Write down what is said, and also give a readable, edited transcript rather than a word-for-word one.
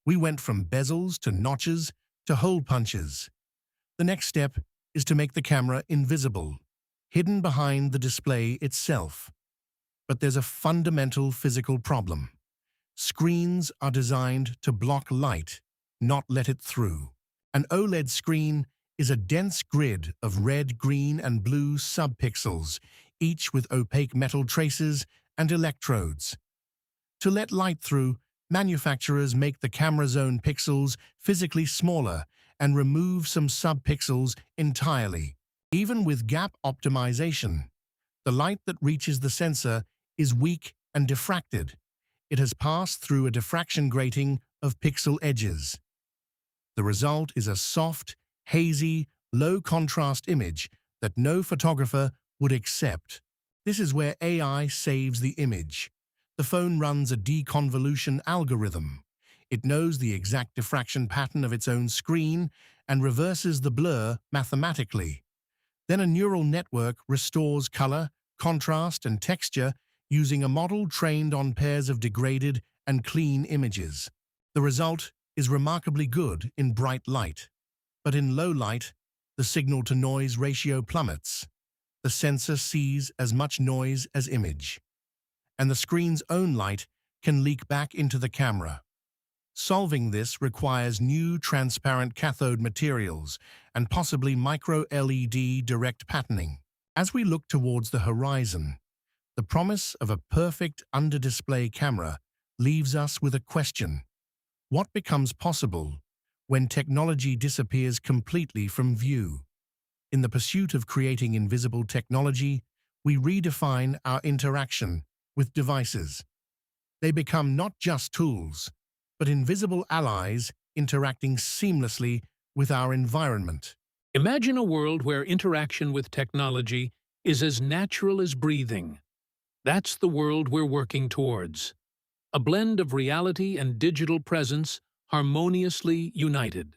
We went from bezels to notches to hole punches. The next step is to make the camera invisible, hidden behind the display itself. But there's a fundamental physical problem. Screens are designed to block light, not let it through. An OLED screen is a dense grid of red, green, and blue subpixels, each with opaque metal traces and electrodes. To let light through, manufacturers make the camera's own pixels physically smaller and remove some subpixels entirely. Even with gap optimization, the light that reaches the sensor is weak and diffracted. It has passed through a diffraction grating of pixel edges. The result is a soft, hazy, low-contrast image that no photographer would accept. This is where AI saves the image. The phone runs a deconvolution algorithm. It knows the exact diffraction pattern of its own screen and reverses the blur mathematically. Then a neural network restores color, contrast, and texture using a model trained on pairs of degraded and clean images. The result is remarkably good in bright light. But in low light, the signal-to-noise ratio plummets. The sensor sees as much noise as image, and the screen's own light can leak back into the camera. Solving this requires new transparent cathode materials and possibly micro-LED direct patterning. As we look towards the horizon, the promise of a perfect under-display camera leaves us with a question. What becomes possible when technology disappears completely from view? In the pursuit of creating invisible technology, we redefine our interaction with devices. They become not just tools, but invisible allies interacting seamlessly with our environment. Imagine a world where interaction with technology is as natural as breathing. That's the world we're working towards. A blend of reality and digital presence harmoniously united.